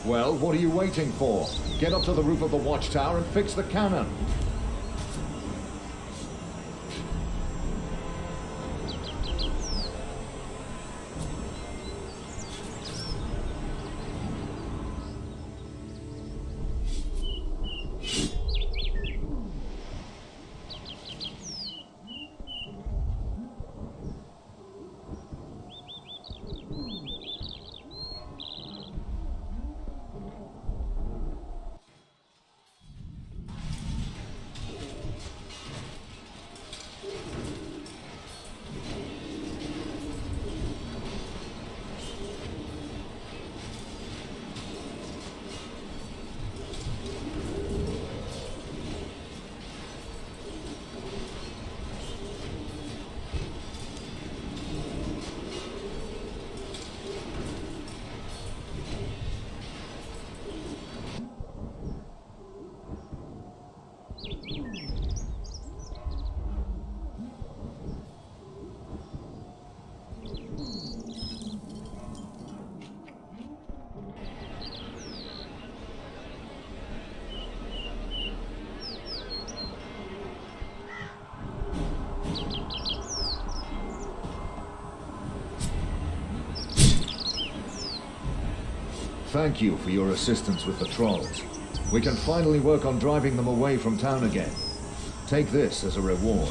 Well, what are you waiting for? Get up to the roof of the watchtower and fix the cannon. Thank you for your assistance with the trolls. We can finally work on driving them away from town again. Take this as a reward.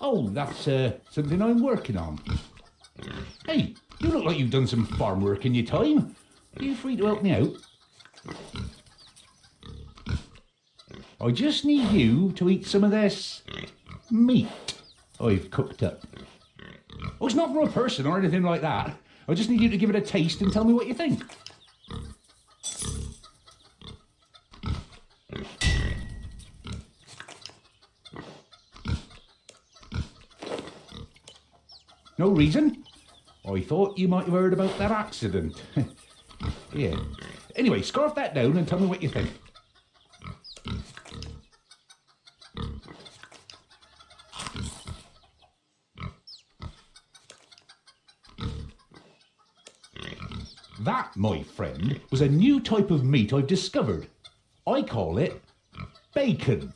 Oh, that's something I'm working on. Hey, you look like you've done some farm work in your time. Are you free to help me out? I just need you to eat some of this meat I've cooked up. Oh, it's not for a person or anything like that. I just need you to give it a taste and tell me what you think. No reason? I thought you might have heard about that accident. Yeah. Anyway, scarf that down and tell me what you think. That, my friend, was a new type of meat I've discovered. I call it bacon.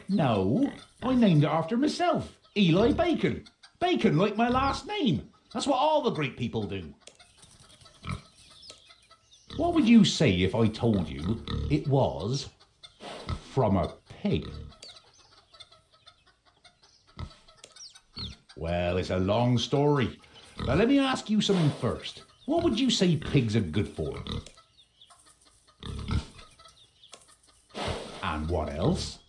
No, I named it after myself, Eli Bacon. Bacon like my last name. That's what all the great people do. What would you say if I told you it was from a pig? Well, it's a long story. But let me ask you something first. What would you say pigs are good for? And what else?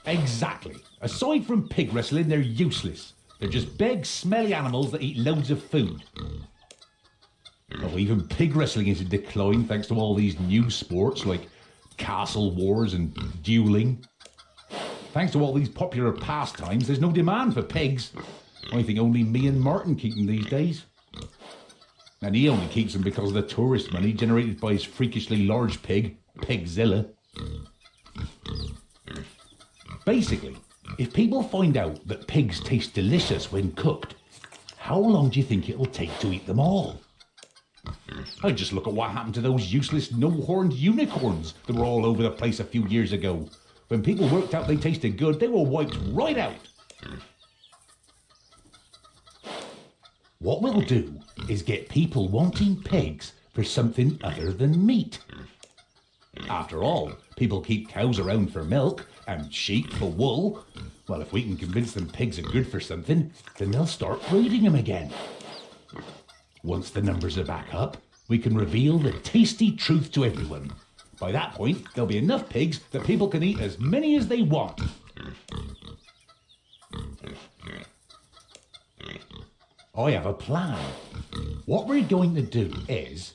Exactly. Aside from pig wrestling, they're useless. They're just big, smelly animals that eat loads of food. Oh, even pig wrestling is in decline thanks to all these new sports like castle wars and dueling. Thanks to all these popular pastimes, there's no demand for pigs. I think only me and Martin keep them these days. And he only keeps them because of the tourist money generated by his freakishly large pig, Pigzilla. Basically, if people find out that pigs taste delicious when cooked, how long do you think it'll take to eat them all? I just look at what happened to those useless no-horned unicorns that were all over the place a few years ago. When people worked out they tasted good, they were wiped right out. What we'll do is get people wanting pigs for something other than meat. After all, people keep cows around for milk and sheep for wool. Well, if we can convince them pigs are good for something, then they'll start breeding them again. Once the numbers are back up, we can reveal the tasty truth to everyone. By that point, there'll be enough pigs that people can eat as many as they want. I have a plan. What we're going to do is...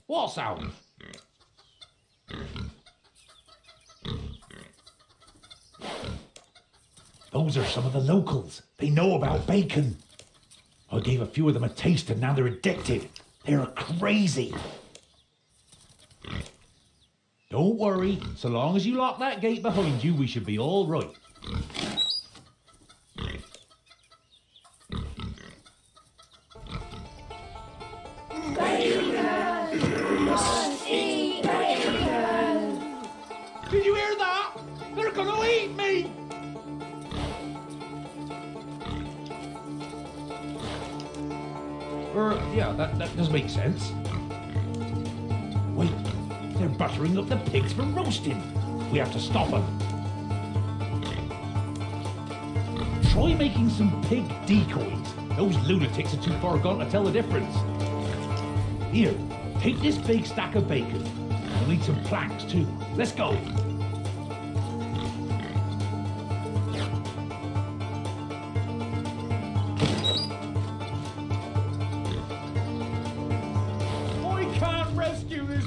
What sound? Those are some of the locals. They know about bacon. I gave a few of them a taste and now they're addicted. They're crazy. Don't worry. So long as you lock that gate behind you, we should be all right. Did you hear that? They're gonna eat me! Yeah, that does make sense. Wait, they're buttering up the pigs for roasting. We have to stop them. Try making some pig decoys. Those lunatics are too far gone to tell the difference. Here, take this big stack of bacon. We'll need some planks too. Let's go.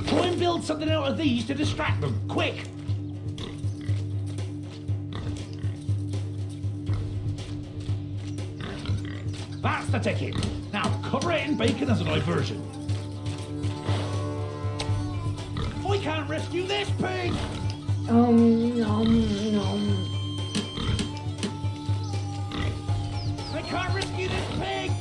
Try and build something out of these to distract them. Quick! That's the ticket. Now cover it in bacon as a diversion. I can't rescue this pig! I can't rescue this pig!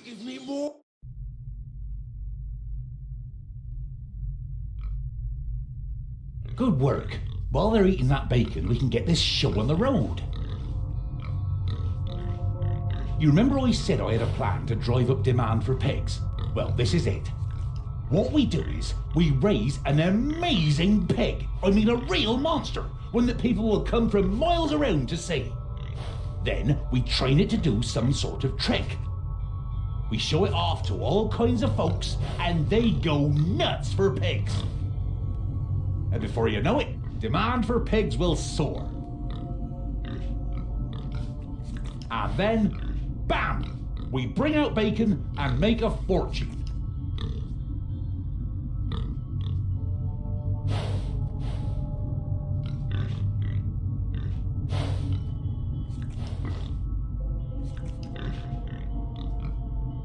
Give me more. Good work. While they're eating that bacon, we can get this show on the road. You remember I said I had a plan to drive up demand for pigs? Well, this is it. What we do is, we raise an amazing pig. I mean a real monster. One that people will come from miles around to see. Then, we train it to do some sort of trick. We show it off to all kinds of folks, and they go nuts for pigs. And before you know it, demand for pigs will soar. And then, bam! We bring out bacon and make a fortune.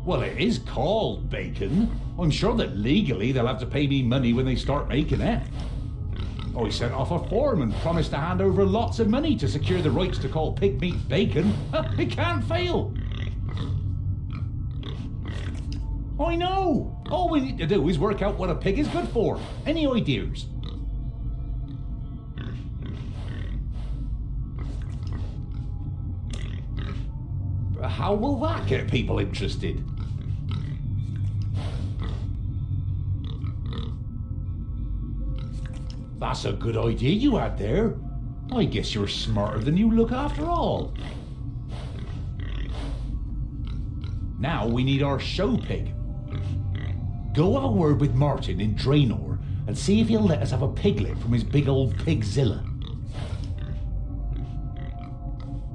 Well, it is called bacon. I'm sure that legally they'll have to pay me money when they start making it. I sent off a form and promised to hand over lots of money to secure the rights to call pig meat bacon. It can't fail. I know. All we need to do is work out what a pig is good for. Any ideas? How will that get people interested? That's a good idea you had there. I guess you're smarter than you look after all. Now we need our show pig. Go have a word with Martin in Draenor and see if he'll let us have a piglet from his big old pigzilla.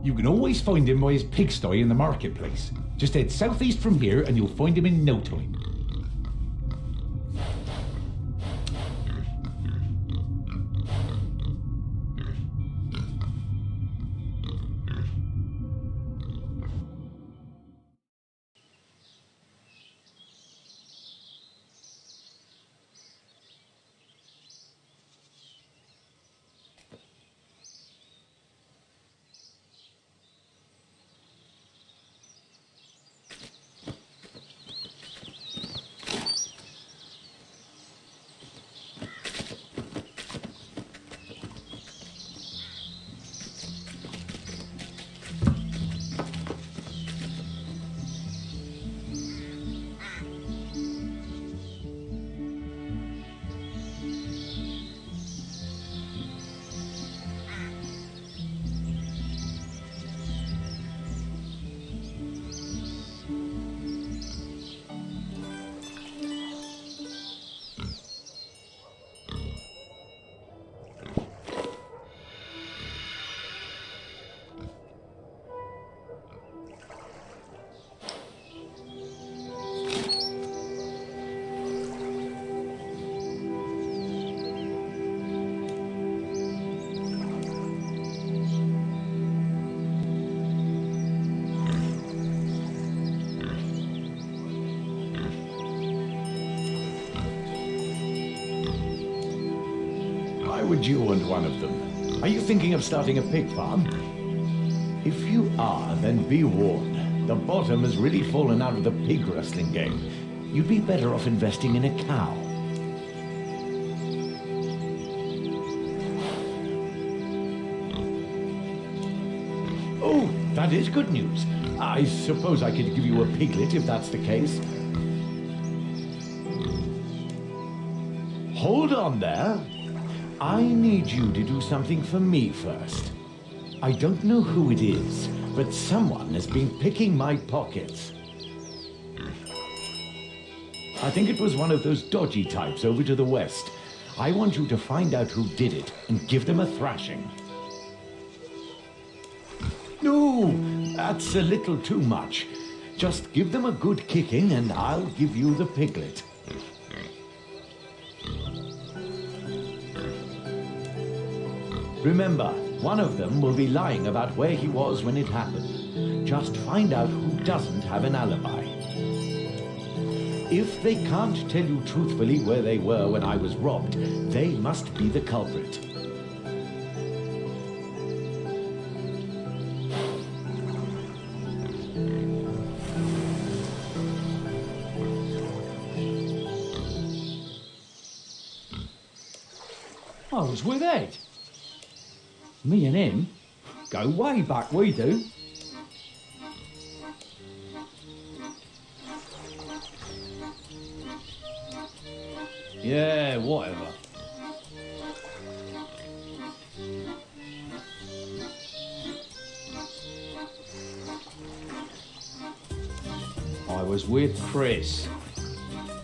You can always find him by his pigsty in the marketplace. Just head southeast from here and you'll find him in no time. Why would you want one of them? Are you thinking of starting a pig farm? If you are, then be warned. The bottom has really fallen out of the pig wrestling game. You'd be better off investing in a cow. Oh, that is good news. I suppose I could give you a piglet if that's the case. Hold on there. I need you to do something for me first. I don't know who it is, but someone has been picking my pockets. I think it was one of those dodgy types over to the west. I want you to find out who did it and give them a thrashing. No, that's a little too much. Just give them a good kicking and I'll give you the piglet. Remember, One of them will be lying about where he was when it happened. Just find out who doesn't have an alibi. If they can't tell you truthfully where they were when I was robbed, they must be the culprit. I was with Ed. Me and him go way back, we do. Yeah, whatever. I was with Chris.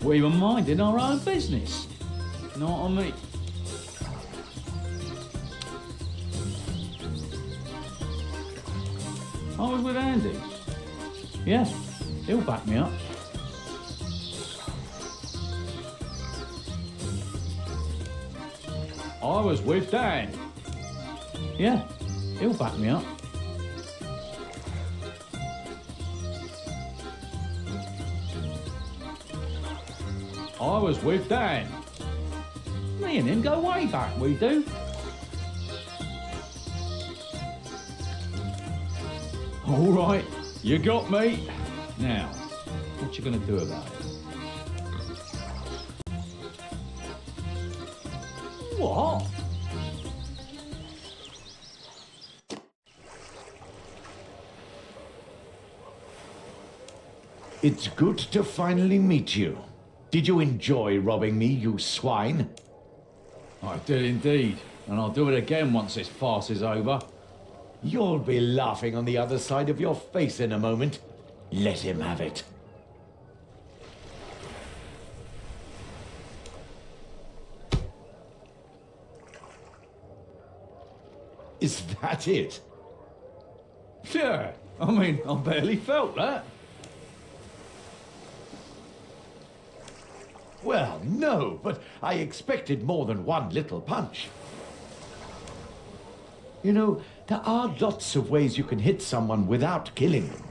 We were minding our own business. Know what I mean? I was with Andy. Yeah, he'll back me up. I was with Dan. Yeah, he'll back me up. I was with Dan. Me and him go way back, we do. All right, you got me. Now, what you gonna do about it? What? It's good to finally meet you. Did you enjoy robbing me, you swine? I did indeed, and I'll do it again once this farce is over. You'll be laughing on the other side of your face in a moment. Let him have it. Is that it? Yeah, I mean, I barely felt that. Well, no, but I expected more than one little punch. You know, there are lots of ways you can hit someone without killing them.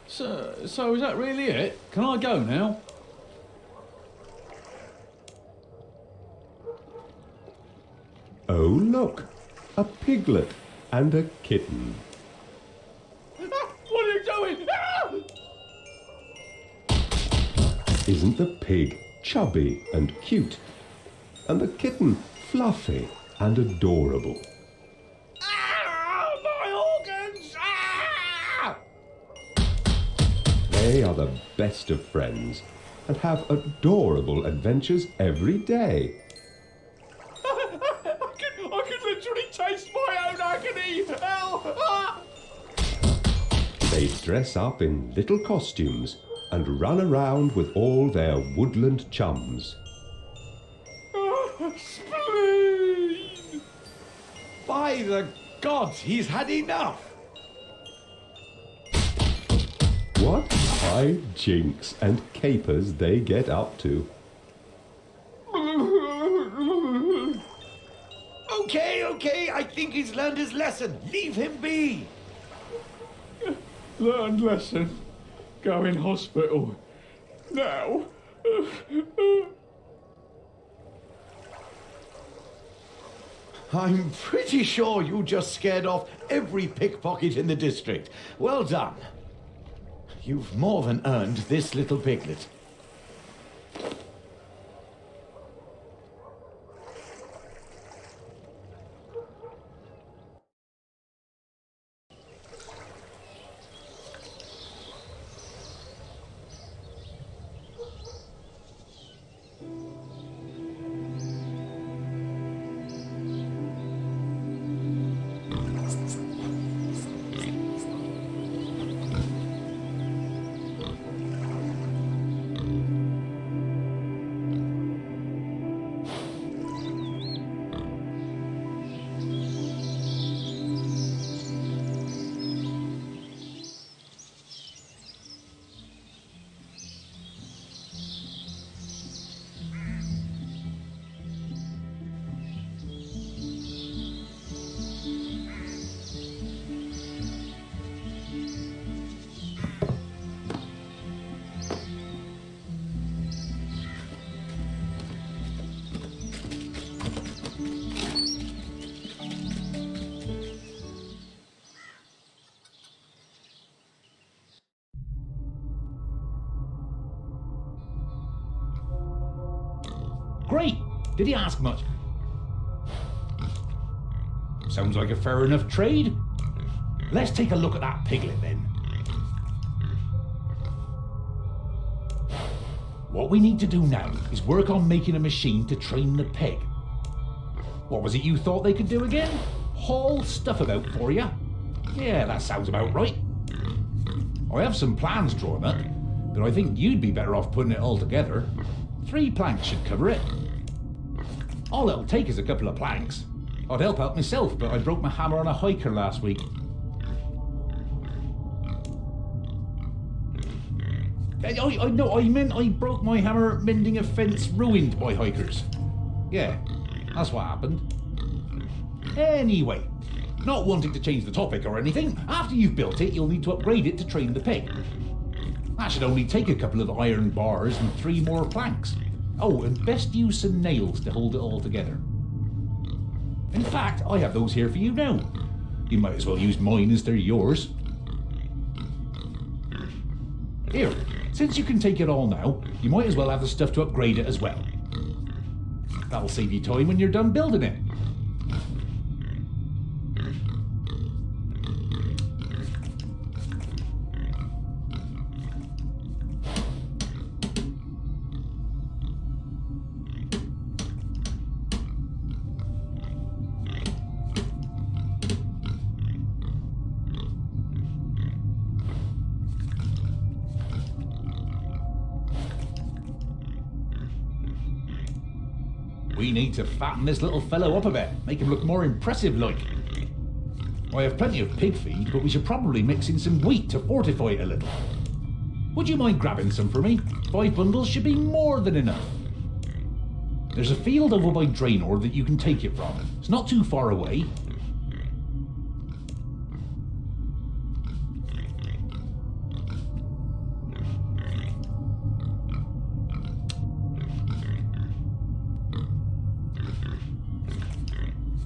So is that really it? Can I go now? Oh, look, a piglet and a kitten. What are you doing? Ah! Isn't the pig chubby and cute? And the kitten fluffy and adorable? Ah, my organs! Ah! They are the best of friends and have adorable adventures every day. I can literally taste my own agony! Ow! Ah! They dress up in little costumes and run around with all their woodland chums. Spleen! By the gods, he's had enough! What high jinks and capers they get up to. Okay, I think he's learned his lesson. Leave him be. Learned lesson. Go in hospital. Now. I'm pretty sure you just scared off every pickpocket in the district. Well done. You've more than earned this little piglet. Did he ask much? Sounds like a fair enough trade. Let's take a look at that piglet then. What we need to do now is work on making a machine to train the pig. What was it you thought they could do again? Haul stuff about for you? Yeah, that sounds about right. I have some plans drawn up, but I think you'd be better off putting it all together. 3 planks should cover it. All it'll take is a couple of planks. I'd help out myself, but I broke my hammer on a hiker last week. I meant I broke my hammer mending a fence ruined by hikers. Yeah, that's what happened. Anyway, not wanting to change the topic or anything, after you've built it, you'll need to upgrade it to train the pig. That should only take a couple of iron bars and 3 more planks. Oh, and best use some nails to hold it all together. In fact, I have those here for you now. You might as well use mine as they're yours. Here, since you can take it all now, you might as well have the stuff to upgrade it as well. That'll save you time when you're done building it. We need to fatten this little fellow up a bit, make him look more impressive like. I have plenty of pig feed, but we should probably mix in some wheat to fortify it a little. Would you mind grabbing some for me? 5 bundles should be more than enough. There's a field over by Draenor that you can take it from. It's not too far away.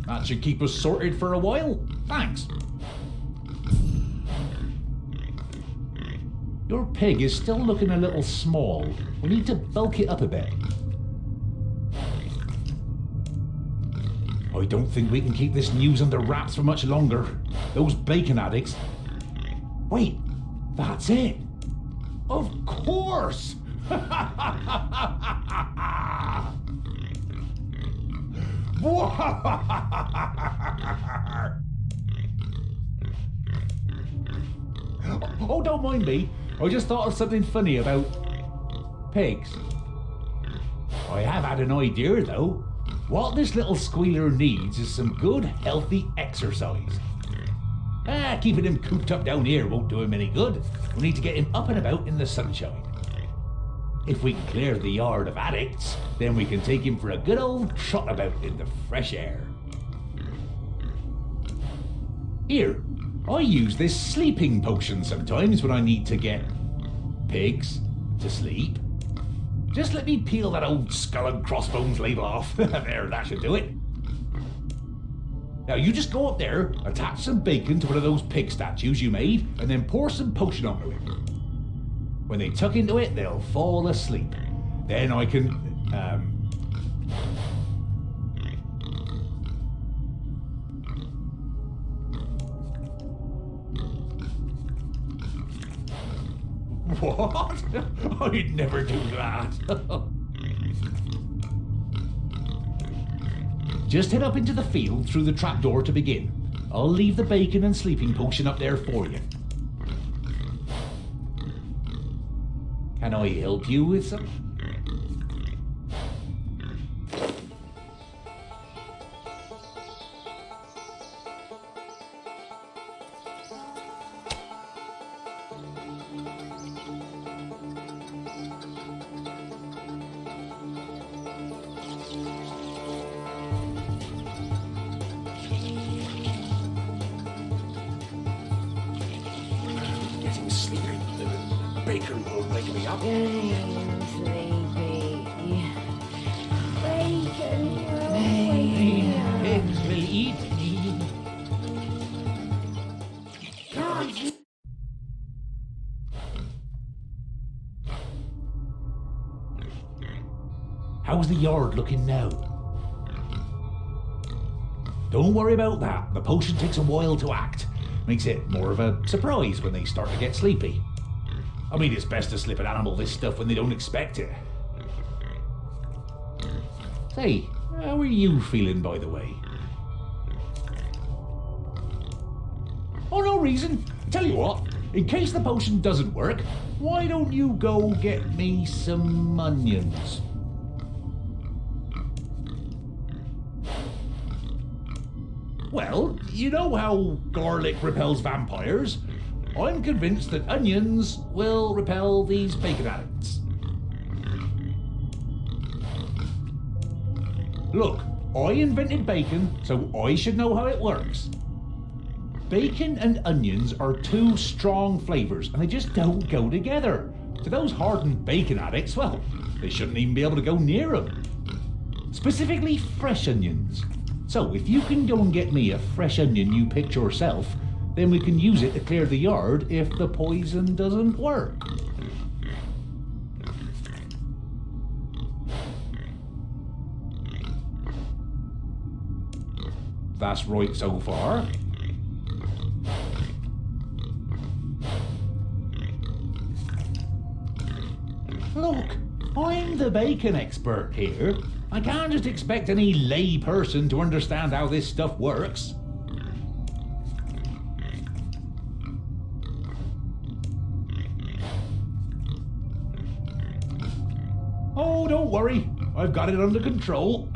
That should keep us sorted for a while. Thanks. Your pig is still looking a little small. We need to bulk it up a bit. I don't think we can keep this news under wraps for much longer. Those bacon addicts. Wait, that's it. Of course! Oh, don't mind me. I just thought of something funny about pigs. I have had an idea, though. What this little squealer needs is some good, healthy exercise. Keeping him cooped up down here won't do him any good. We need to get him up and about in the sunshine. If we can clear the yard of addicts, then we can take him for a good old trot about in the fresh air. Here, I use this sleeping potion sometimes when I need to get pigs to sleep. Just let me peel that old skull and crossbones label off. There, that should do it. Now you just go up there, attach some bacon to one of those pig statues you made, and then pour some potion onto it. When they tuck into it, they'll fall asleep. Then I can, What? I'd never do that. Just head up into the field through the trapdoor to begin. I'll leave the bacon and sleeping potion up there for you. Can I help you with some? Getting sleepy. The bacon will wake me up. Getting sleepy. Bacon. Pigs will eat me. How's the yard looking now? Don't worry about that. The potion takes a while to act. Makes it more of a surprise when they start to get sleepy. I mean, it's best to slip an animal this stuff when they don't expect it. Say, how are you feeling, by the way? Oh, no reason. Tell you what, in case the potion doesn't work, why don't you go get me some onions? Well, you know how garlic repels vampires? I'm convinced that onions will repel these bacon addicts. Look, I invented bacon, so I should know how it works. Bacon and onions are two strong flavours, and they just don't go together. To those hardened bacon addicts, well, they shouldn't even be able to go near them. Specifically fresh onions. So if you can go and get me a fresh onion you picked yourself, then we can use it to clear the yard if the poison doesn't work. That's right so far. Look, I'm the bacon expert here. I can't just expect any lay person to understand how this stuff works. Oh, don't worry. I've got it under control.